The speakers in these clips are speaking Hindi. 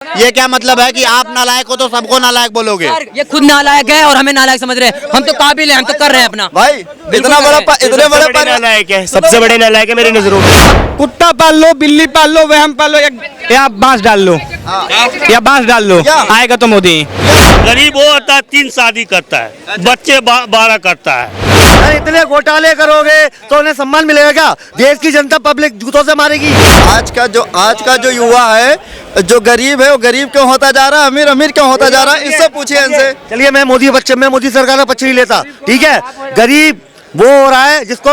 ये क्या मतलब है कि आप नालायक हो तो सबको नालायक बोलोगे? ये खुद नालायक है और हमें नालायक समझ रहे हैं। हम तो काबिल हैं, हम तो कर रहे हैं अपना। भाई इतने बड़े नालायक है, सबसे बड़े नालायक है मेरी नजरों में। कुत्ता पाल लो, बिल्ली पाल लो, वहम पाल लो, या बांस डाल लो, या बांस डाल लो, आएगा तो मोदी। गरीब वो होता है 3 शादी करता है, बच्चे 12 करता है। इतने घोटाले करोगे तो उन्हें सम्मान मिलेगा क्या? देश की जनता पब्लिक जूतों से मारेगी। आज का जो युवा है, जो गरीब है वो गरीब क्यों होता जा रहा है, अमीर अमीर क्यों होता जा रहा है, इससे पूछिए इनसे। चलिए मैं मोदी सरकार का पक्ष नहीं लेता, ठीक है। गरीब वो हो रहा है जिसको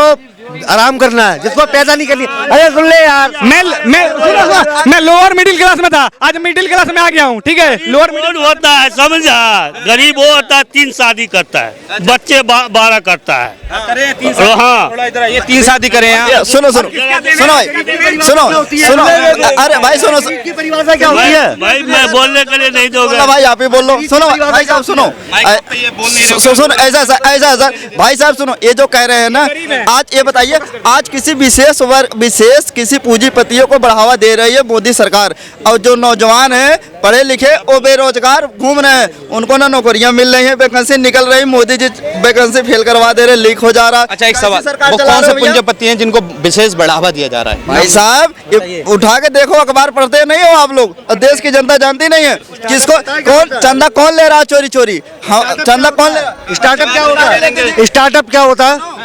आराम करना है, जिसको पैदा नहीं करनी। अरे सुन ले यार, मैं लोअर मिडिल क्लास में था, आज मिडिल क्लास में आ गया हूँ, ठीक है। लोअर मिडिल होता है, समझा? गरीब वो होता है 3 शादी करता है, बच्चे 12 करता है। हाँ, ये 3 शादी करें यहाँ। सुनो अरे भाई सुनो, परिभाषा क्या होती है भाई? मैं बोलने के लिए नहीं दोगे भाई, आप ही बोल लो। सुनो भाई साहब, सुनो ऐसा भाई साहब सुनो, ये जो कह रहे हैं ना, आज ये बताइए, आज किसी विशेष किसी पूंजीपतियों को बढ़ावा दे रही है मोदी सरकार, और जो नौजवान है पढ़े लिखे वो बेरोजगार घूम रहे हैं, उनको ना नौकरियां मिल रही हैं, वैकेंसी निकल रही, मोदी जी वैकेंसी फेल करवा दे रहे, लीक हो जा रहा। अच्छा एक सवाल, वो कौन से पूंजीपति हैं जिनको विशेष बढ़ावा दिया जा रहा है? भाई साहब ये उठा के देखो, अखबार पढ़ते नहीं हो आप लोग, देश की जनता जानती नहीं है किसको कौन चंदा कौन ले रहा है, चोरी। हाँ, चंदा कौन ले रहा है? स्टार्टअप क्या होता है? स्टार्टअप क्या होता है?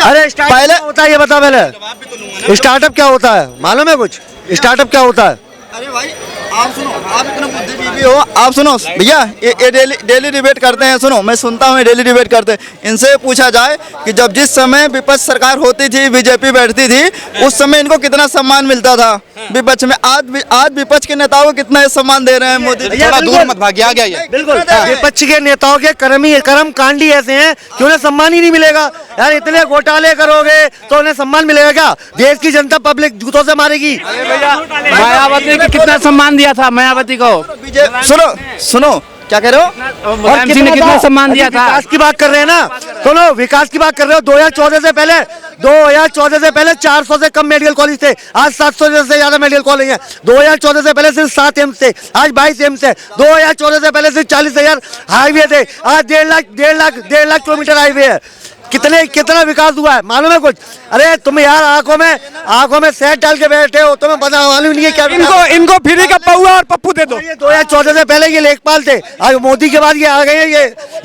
अरे पहले होता है, ये बता पहले स्टार्टअप क्या होता है, मालूम है कुछ? स्टार्टअप क्या होता है? अरे भाई आप सुनो, आप इतना बुद्धिजीवी हो, आप सुनो भैया, ये डेली डिबेट करते हैं। सुनो, मैं सुनता हूँ डेली डिबेट करते हैं। इनसे पूछा जाए कि जब जिस समय विपक्ष सरकार होती थी, बीजेपी बैठती थी, उस समय इनको कितना सम्मान मिलता था विपक्ष में, आज विपक्ष के नेताओं को कितना सम्मान दे रहे हैं मोदी? थोड़ा दूर मत भागिए, आ गया। बिल्कुल, विपक्ष के नेताओं के कर्म कांडी ऐसे हैं कि उन्हें सम्मान ही नहीं मिलेगा। यार इतने घोटाले करोगे तो उन्हें सम्मान मिलेगा क्या? देश की जनता पब्लिक जूतों से मारेगी। मायावती को कितना सम्मान दिया था, मायावती को? सुनो क्या कह रहे हो? और किसने कितना सम्मान दिया था? विकास की बात कर रहे हैं ना, सुनो विकास की बात कर रहे हो। 2014 से पहले 400 से कम मेडिकल कॉलेज थे, आज 700 से ज्यादा मेडिकल कॉलेज हैं। 2014 से पहले सिर्फ 7 एम्स थे, आज 22 एम्स है। 2014 से पहले सिर्फ 40,000 हाईवे थे, आज 1.5 लाख किलोमीटर हाईवे है। कितना विकास हुआ है, मालूम है कुछ? अरे तुम यार आंखों में शहद डाल के बैठे हो, तुम्हें पता मालूम नहीं है क्या? इनको फ्री का पौआ और पप्पू दे दो। ये 2014 से पहले ये लेखपाल थे, आज मोदी के बाद ये आ गए हैं,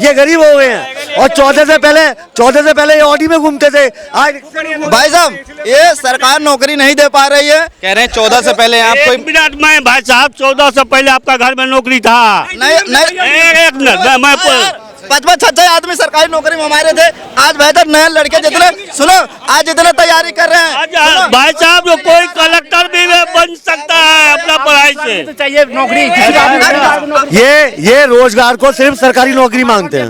ये गरीब हो गए हैं। और 14 से पहले ये ऑडी में घूमते थे। आज भाई साहब ये सरकार नौकरी नहीं दे पा रही है, कह रहे हैं 14 से पहले आपको। 1 मिनट में भाई साहब, 14 से पहले आपका घर में नौकरी था? नहीं 1 मिनट मैं 5-6 आदमी सरकारी नौकरी में हमारे थे, आज बेहतर नए लड़के जितने सुनो आज जितने तैयारी कर रहे हैं। भाई साहब जो कोई कलेक्टर भी बन सकता है अपना पढ़ाई से, चाहिए नौकरी। ये रोजगार को सिर्फ सरकारी नौकरी मांगते हैं,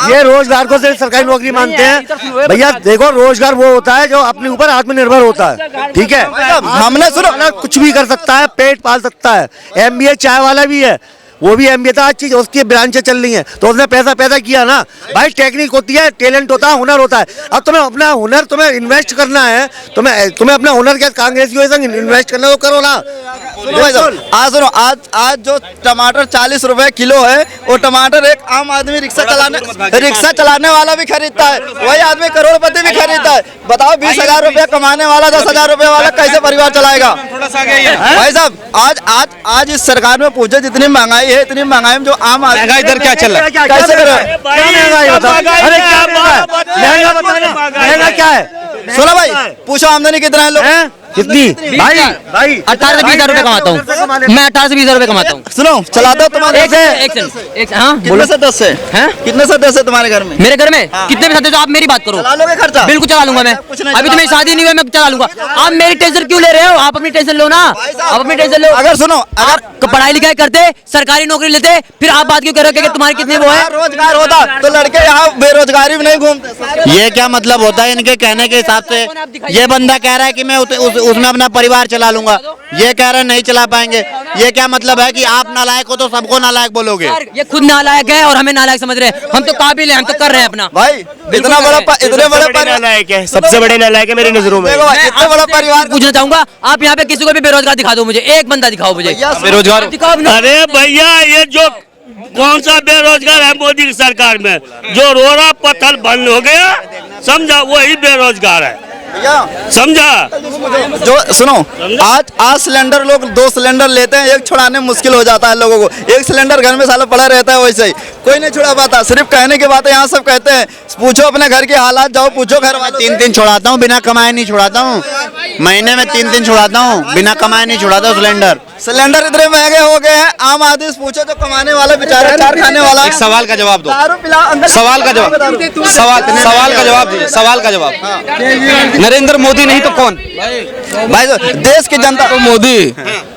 ये रोजगार को सिर्फ सरकारी नौकरी मांगते हैं। भैया देखो, रोजगार वो होता है जो अपने ऊपर आत्मनिर्भर होता है, ठीक है। हमने सुनो कुछ भी कर सकता है, पेट पाल सकता है। MBA चाय वाला भी है, वो भी MBA था, अच्छी उसकी ब्रांचें चल रही हैं, तो उसने पैसा पैदा किया ना भाई। टेक्निक होती है, टैलेंट होता है, हुनर होता है। अब तुम्हें अपना हुनर तुम्हें इन्वेस्ट करना है, तुम्हें अपना हुनर क्या कांग्रेस की वजह से इन्वेस्ट करना वो करो ना। सुनो आज जो टमाटर 40 रुपए किलो है, वो टमाटर एक आम आदमी रिक्शा चलाने वाला भी खरीदता है, वही आदमी करोड़पति भी खरीदता है। बताओ 20,000 रुपए कमाने वाला 10,000 रुपए वाला कैसे परिवार चलाएगा? भाई साहब आज इस सरकार में पूछे जितनी महंगाई है, इतनी महंगाई में जो आम आदमी इधर क्या चल रहा है, कैसे कर रहा है? महंगा क्या है? सुनो भाई, पूछो आमदनी कितना है लोग? कितनी? भाई 18 से 20,000 रुपए कमाता हूँ मैं, 18 से 20,000 रुपए कमाता हूँ। सुनो चलाते हो तुम्हारे कितने सदस्य हैं? कितने सदस्य तुम्हारे घर में? मेरे घर में कितने भी सदस्य, आप मेरी बात करो। चला लोगे खर्चा? बिल्कुल चला लूंगा मैं, अभी तो मेरी शादी नहीं हुई, मैं चला लूंगा। आप मेरी टेंशन क्यों ले रहे हो? आप अपनी टेंशन लो ना, आप अपनी टेंशन लो। अगर सुनो, अगर पढ़ाई लिखाई करते, सरकारी नौकरी लेते, फिर आप बात क्यों कर रहे हो कि तुम्हारी कितनी वो है? रोजगार होता तो लड़के यहाँ बेरोजगारी भी नहीं घूमते। ये क्या मतलब होता है इनके कहने के हिसाब से? ये बंदा कह रहा है कि मैं उसमें अपना परिवार चला लूंगा। ये कह रहे हैं नहीं चला पाएंगे, ये क्या मतलब है कि आप नालायक हो तो सबको नालायक बोलोगे? यार, ये खुद नालायक है और हमें नालायक समझ रहे हैं। हम तो काबिल हैं, हम तो कर रहे हैं अपना। भाई इतना बड़ा नालायक है, सबसे बड़े नालायक है मेरी नजरों में। देखो भाई, इतना बड़ा परिवार पूछना चाहूंगा, आप यहाँ पे किसी को भी बेरोजगार दिखा दो, मुझे एक बंदा दिखाओ मुझे बेरोजगार दिखाओ ना। अरे भैया ये जो कौन सा बेरोजगार है मोदी की सरकार में, जो रोड़ा पत्थर बंद हो गया, समझा, वही बेरोजगार है, भैया समझा। जो सुनो, आज सिलेंडर लोग 2 सिलेंडर लेते हैं, एक छुड़ाने में मुश्किल हो जाता है लोगों को। एक सिलेंडर घर में साला पड़ा रहता है, वैसे ही कोई नहीं छुड़ा पाता। सिर्फ कहने की बात है, यहाँ सब कहते हैं, पूछो अपने घर के हालात, जाओ पूछो घर वालों से। 3 छुड़ाता हूँ, बिना कमाए नहीं छुड़ाता हूँ। महीने में 3 छुड़ाता हूँ, बिना कमाए नहीं छुड़ाता हूँ सिलेंडर इतने महंगे हो गए हैं, आम आदमी से पूछो, जो कमाने वाला बेचारा, चार खाने वाला है। एक सवाल का जवाब दो, दारू पिला, अंदर सवाल का जवाब, सवाल का जवाब दीजिए, सवाल का जवाब। नरेंद्र मोदी नहीं तो कौन? भाई देश की जनता तो मोदी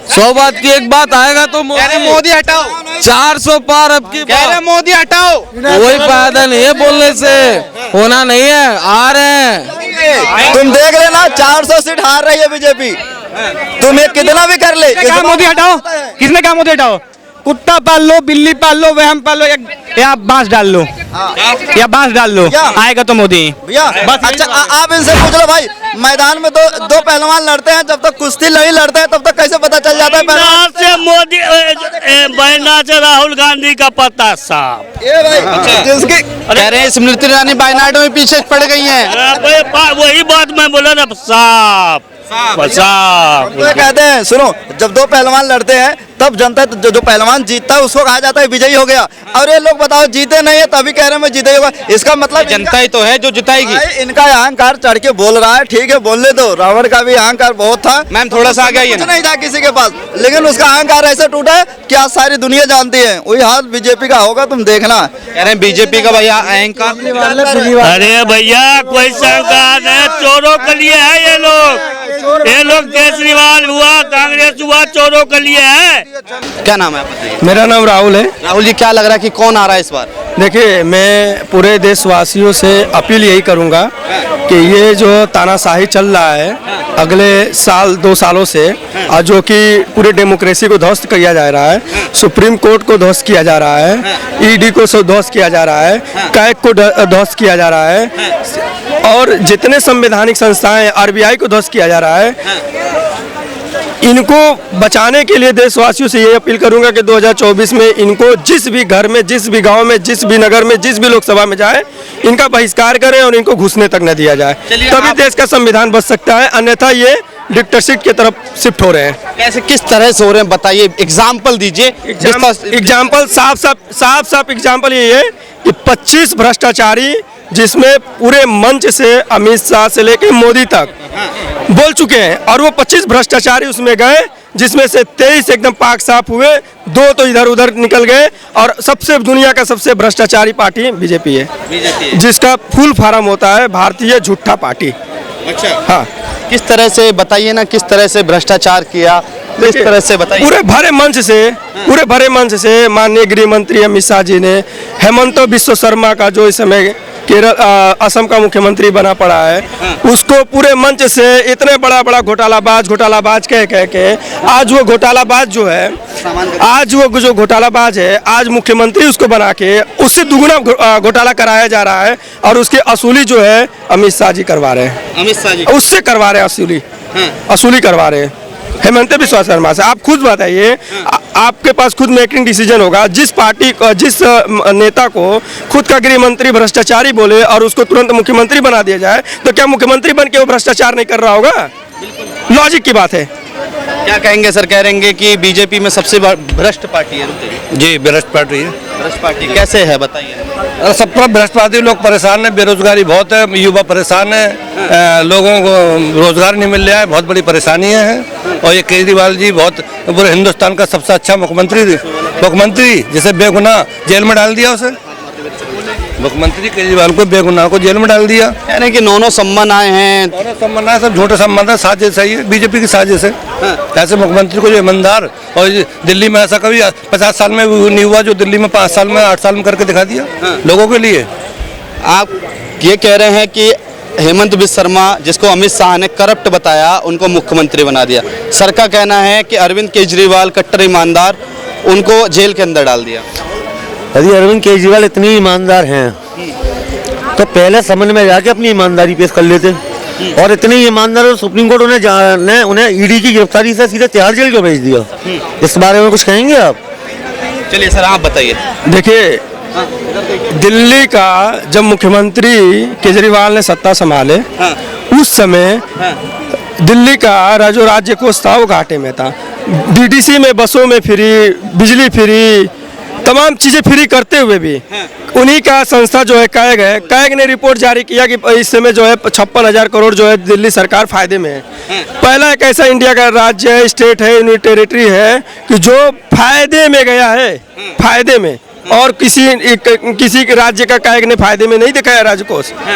100 बात की एक बात आएगा तो मोदी हटाओ, 400 पार अब की कह रहे मोदी हटाओ। कोई फायदा नहीं है बोलने से, होना नहीं है, आ रहे हैं। तुम देख लेना, 400 सीट हार रही है बीजेपी। तुम एक कितना भी कर ले, कहा मोदी हटाओ? किसने कहा मोदी हटाओ? कुत्ता पाल लो, बिल्ली पाल लो, वहम पाल लो, या बांस डाल लो, या बांस डाल लो, आएगा तो मोदी। भैया अच्छा आप इनसे पूछ लो भाई, मैदान में दो पहलवान लड़ते हैं, जब तक कुश्ती नहीं लड़ते हैं तब तक कैसे पता चल जाता है पहलवान से मोदी बैना से राहुल गांधी का पता साफ। ये भाई जिसकी कह रहे हैं स्मृति ईरानी वायनाड में पीछे पड़ गई हैं। वही बात मैं बोला ना, साफ साफ। तो कहते हैं, सुनो, जब 2 पहलवान लड़ते हैं तब जनता जो पहलवान जीतता है उसको कहा जाता है विजयी हो गया, और ये लोग बताओ जीते नहीं है तभी कह रहे हैं मैं जीते होगा। इसका मतलब जनता ही तो है जो जिताएगी। इनका अहंकार चढ़ के बोल रहा है, ठीक है बोलने दो। रावण का भी अहंकार बहुत था, मैम थोड़ा सा आगे आइए कुछ ना। नहीं था किसी के पास, लेकिन उसका अहंकार ऐसे टूटा है कि आज सारी दुनिया जानती है। वही हाल बीजेपी का होगा, तुम देखना। कह रहे हैं बीजेपी का भैया अहंकार। अरे भैया कोई शंका नहीं, चोरों के लिए है ये लोग केजरीवाल हुआ, कांग्रेस हुआ, चोरों के लिए है। क्या नाम है आपका? मेरा नाम राहुल है। राहुल जी, क्या लग रहा है कि कौन आ रहा है इस बार? देखिए, मैं पूरे देशवासियों से अपील यही करूंगा कि ये जो तानाशाही चल रहा है अगले 2 सालों से, और जो कि पूरे डेमोक्रेसी को ध्वस्त किया जा रहा है, सुप्रीम कोर्ट को ध्वस्त किया जा रहा है, ईडी को ध्वस्त किया जा रहा है, कैग को ध्वस्त किया जा रहा है, और जितने संवैधानिक संस्थाएं, आरबीआई को ध्वस्त किया जा रहा है, इनको बचाने के लिए देशवासियों से ये अपील करूंगा कि 2024 में इनको जिस भी घर में, जिस भी गांव में, जिस भी नगर में, जिस भी लोकसभा में जाए, इनका बहिष्कार करें और इनको घुसने तक न दिया जाए, तभी देश का संविधान बच सकता है। अन्यथा ये डिक्टेटरशिप की तरफ शिफ्ट हो रहे हैं। कैसे, किस तरह से हो रहे हैं बताइए, एग्जाम्पल दीजिए। एग्जाम्पल साफ एग्जाम्पल ये है कि 25 भ्रष्टाचारी, जिसमें पूरे मंच से अमित शाह से लेकर मोदी तक बोल चुके हैं, और वो 25 भ्रष्टाचारी उसमें गए, जिसमें से 23 एकदम पाक साफ हुए, 2 तो इधर उधर निकल गए, और सबसे दुनिया का सबसे भ्रष्टाचारी पार्टी बीजेपी है, जिसका फुल फार्म होता है भारतीय झूठा पार्टी। अच्छा, हाँ, किस तरह से बताइए ना, किस तरह से भ्रष्टाचार किया, किस तरह से बताइए। पूरे भरे मंच से माननीय गृह मंत्री अमित शाह जी ने हेमंत बिश्व शर्मा का, जो इस समय केरल असम का मुख्यमंत्री बना पड़ा है, उसको पूरे मंच से इतने बड़ा घोटालाबाज कह के आज वो घोटालाबाज जो है, आज मुख्यमंत्री उसको बना के उससे दुगुना घोटाला कराया जा रहा है, और उसकी असूली जो है अमित शाह जी करवा रहे हैं। अमित शाह जी उससे करवा रहे हैं, असूली करवा रहे हैं हेमंत बिश्व शर्मा से। आप खुद बताइए, आपके पास खुद मेकिंग डिसीजन होगा, जिस पार्टी जिस नेता को खुद का गृह मंत्री भ्रष्टाचारी बोले और उसको तुरंत मुख्यमंत्री बना दिया जाए, तो क्या मुख्यमंत्री बन के वो भ्रष्टाचार नहीं कर रहा होगा? लॉजिक की बात है। क्या कहेंगे सर? कह रहेंगे कि बीजेपी में सबसे भ्रष्ट पार्टी है। जी, भ्रष्ट पार्टी है। भ्रष्ट पार्टी कैसे है बताइए। सब तरफ भ्रष्ट पार्टी, लोग परेशान है, बेरोजगारी बहुत है, युवा परेशान है, लोगों को रोजगार नहीं मिल रहा है, बहुत बड़ी परेशानियां हैं। और ये केजरीवाल जी बहुत पूरे हिंदुस्तान का सबसे अच्छा मुख्यमंत्री जिसे बेगुनाह जेल में डाल दिया, उसे मुख्यमंत्री केजरीवाल को बेगुनाह को जेल में डाल दिया। यानी कि नौ सम्मान आए हैं, दोनों सम्मान आए, सब झूठे सम्मान है, साजिश है, ये बीजेपी की साजिश है। ऐसे मुख्यमंत्री को जो ईमानदार, और दिल्ली में ऐसा कभी 50 साल में नहीं हुआ जो दिल्ली में 5 साल में 8 साल में करके दिखा दिया लोगों के लिए। आप ये कह रहे हैं कि हेमंत बिस्वा शर्मा, जिसको अमित शाह ने करप्ट बताया, उनको मुख्यमंत्री बना दिया। सर का कहना है कि अरविंद केजरीवाल कट्टर ईमानदार, उनको जेल के अंदर डाल दिया। यदि अरविंद केजरीवाल इतने ईमानदार हैं तो पहले समन में जाके अपनी ईमानदारी पेश कर लेते, और इतने ईमानदार हो सुप्रीम कोर्ट उन्हें ईडी की गिरफ्तारी से सीधे तिहाड़ जेल क्यों भेज दिया? इस बारे में कुछ कहेंगे आप? चलिए सर, आप बताइए। देखिए, दिल्ली का जब मुख्यमंत्री केजरीवाल ने सत्ता संभाले, उस समय दिल्ली का जो राज्य कोष था वो घाटे में था। डीडीसी में बसों में फ्री, बिजली फ्री, तमाम चीजें फ्री करते हुए भी उन्हीं का संस्था जो है कैग ने रिपोर्ट जारी किया कि इस समय जो है 56,000 करोड़ जो है दिल्ली सरकार फायदे में है। पहला एक ऐसा इंडिया का राज्य है, स्टेट है, यूनियन टेरिटरी है कि जो फायदे में गया है, फायदे में, और किसी राज्य का कैग ने फायदे में नहीं दिखाया राजकोष।